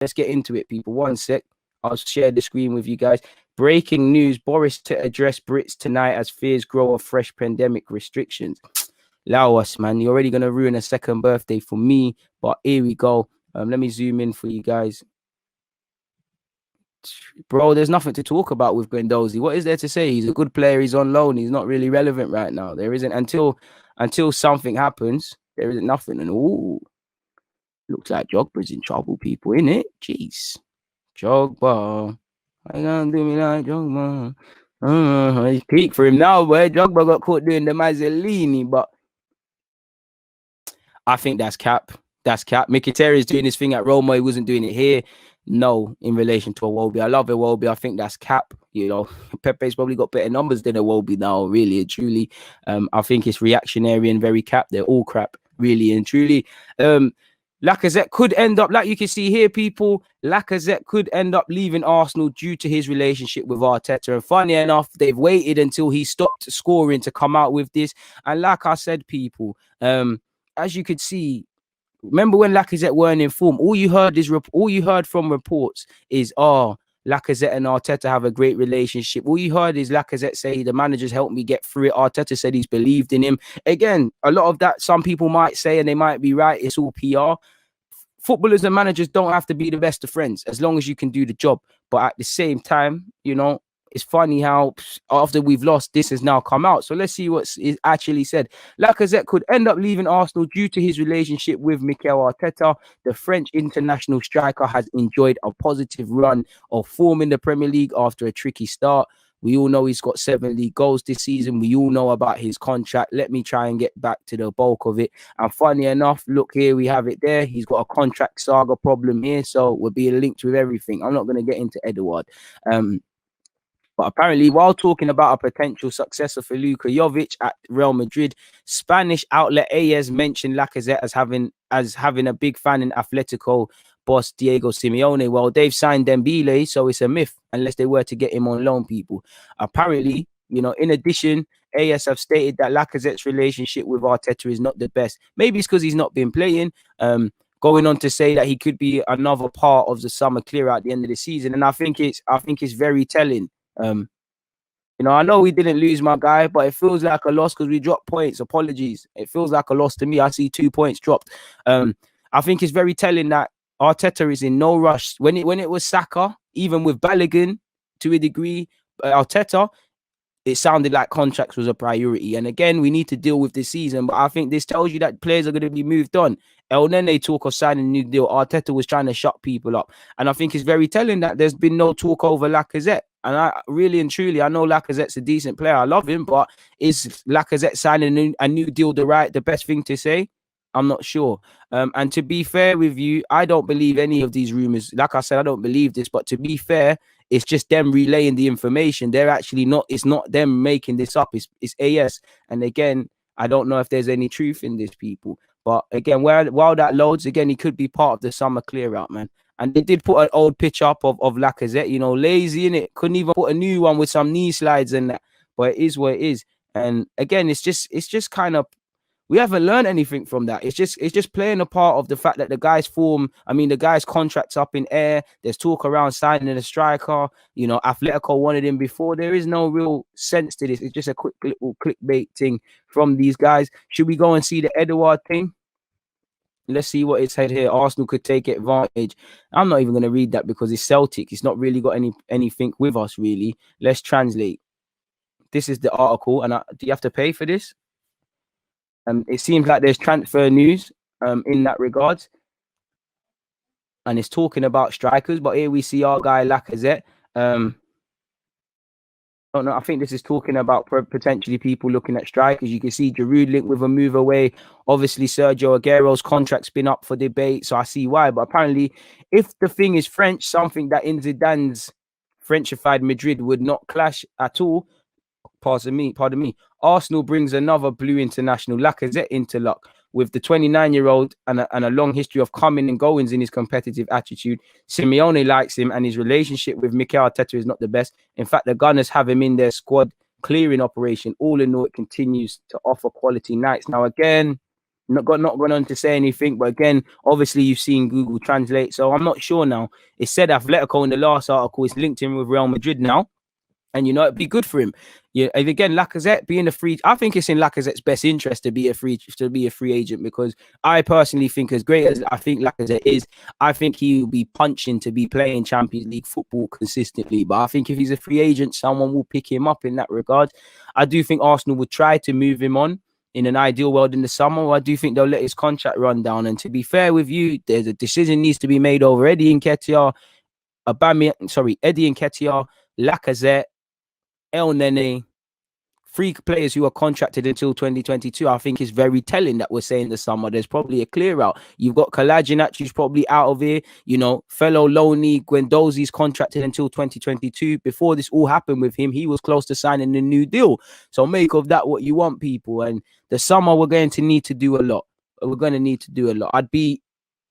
let's get into it, people. One sec. I'll share the screen with you guys. Breaking news: Boris to address Brits tonight as fears grow of fresh pandemic restrictions. Laos, man, you're already gonna ruin a second birthday for me. But here we go. Let me zoom in for you guys. Bro, there's nothing to talk about with Guendouzi. What is there to say? He's a good player. He's on loan. He's not really relevant right now. There isn't until something happens. There isn't nothing. And looks like Jogba's in trouble, people, innit? Jeez, Jogba, I gonna do me like Jogba. It's peak for him now, boy. Jogba got caught doing the Mazzolini, but I think that's cap. That's cap. Mkhitaryan is doing his thing at Roma. He wasn't doing it here. No, in relation to Iwobi. I love Iwobi. I think that's cap. You know, Pepe's probably got better numbers than Iwobi now, really and truly. I think it's reactionary and very cap. They're all crap, really and truly. Lacazette could end up, like you can see here, people, Lacazette could end up leaving Arsenal due to his relationship with Arteta. And funny enough, they've waited until he stopped scoring to come out with this. And like I said, people, as you could see, remember when Lacazette weren't in form, all you heard from reports is, Lacazette and Arteta have a great relationship. All you heard is Lacazette say the managers helped me get through it. Arteta said he's believed in him. Again, a lot of that, some people might say, and they might be right, it's all PR. Footballers and managers don't have to be the best of friends as long as you can do the job. But at the same time, you know, it's funny how after we've lost, this has now come out. So let's see what is actually said. Lacazette could end up leaving Arsenal due to his relationship with Mikel Arteta. The French international striker has enjoyed a positive run of form in the Premier League after a tricky start. We all know he's got 7 league goals this season. We all know about his contract. Let me try and get back to the bulk of it. And funny enough, look here, we have it there. He's got a contract saga problem here. So we'll be linked with everything. I'm not going to get into Edouard. But apparently, while talking about a potential successor for Luka Jovic at Real Madrid, Spanish outlet AS mentioned Lacazette as having a big fan in Atletico boss Diego Simeone. Well, they've signed Dembele, so it's a myth unless they were to get him on loan, people. Apparently, you know, in addition, AS have stated that Lacazette's relationship with Arteta is not the best. Maybe it's because he's not been playing. Going on to say that he could be another part of the summer clear at the end of the season, and I think it's very telling. You know, I know we didn't lose my guy, but it feels like a loss because we dropped points. Apologies. It feels like a loss to me. I see 2 points dropped. I think it's very telling that Arteta is in no rush. When it was Saka, even with Balogun to a degree, Arteta, it sounded like contracts was a priority. And again, we need to deal with this season. But I think this tells you that players are going to be moved on. El Nene talk of signing a new deal. Arteta was trying to shut people up. And I think it's very telling that there's been no talk over Lacazette. And I really and truly, I know Lacazette's a decent player. I love him. But is Lacazette signing a new deal the best thing to say? I'm not sure. And to be fair with you, I don't believe any of these rumors. Like I said, I don't believe this. But to be fair, it's just them relaying the information. They're actually not. It's not them making this up. It's AS. And again, I don't know if there's any truth in this, people. But again, while that loads, again, he could be part of the summer clear out, man. And they did put an old picture up of Lacazette, you know, lazy in it. Couldn't even put a new one with some knee slides and that. But it is what it is. And again, it's just kind of, we haven't learned anything from that. It's just playing a part of the fact that the guy's contract's up in air. There's talk around signing a striker. You know, Atletico wanted him before. There is no real sense to this. It's just a quick little clickbait thing from these guys. Should we go and see the Edouard thing? Let's see what it said here. Arsenal could take advantage. I'm not even going to read that because it's Celtic. It's not really got anything with us, really. Let's translate. This is the article. And do you have to pay for this? It seems like there's transfer news in that regard. And it's talking about strikers. But here we see our guy Lacazette. Oh, no, I think this is talking about potentially people looking at strikers. You can see Giroud linked with a move away. Obviously, Sergio Aguero's contract's been up for debate, so I see why. But apparently, if the thing is French, something that in Zidane's Frenchified Madrid would not clash at all. Pardon me. Arsenal brings another blue international, Lacazette, into luck. With the 29-year-old and a long history of coming and goings in his competitive attitude, Simeone likes him, and his relationship with Mikel Arteta is not the best. In fact, the Gunners have him in their squad clearing operation. All in all, it continues to offer quality nights. Now, again, not gone on to say anything, but again, obviously you've seen Google Translate, so I'm not sure now. It said Atletico in the last article. It's linked in with Real Madrid now, and it'd be good for him. Yeah, and again, Lacazette being a free, I think it's in Lacazette's best interest to be a free agent, because I personally think, as great as I think Lacazette is, I think he will be punching to be playing Champions League football consistently. But I think if he's a free agent, someone will pick him up in that regard. I do think Arsenal would try to move him on in an ideal world in the summer. I do think they'll let his contract run down. And to be fair with you, there's a decision needs to be made over Eddie Nketiah, Lacazette, El Nene, 3 players who are contracted until 2022. I think is very telling that we're saying the summer. There's probably a clear out. You've got Kolasinac, who's probably out of here. Fellow Loney Guendouzi's contracted until 2022. Before this all happened with him, he was close to signing a new deal. So make of that what you want, people. And the summer, we're going to need to do a lot. I'd be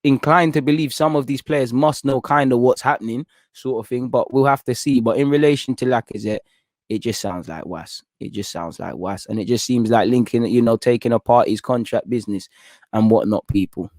inclined to believe some of these players must know kind of what's happening, sort of thing, but we'll have to see. But in relation to Lacazette, it just sounds like was. And it just seems like linking, taking apart his contract business and whatnot, people.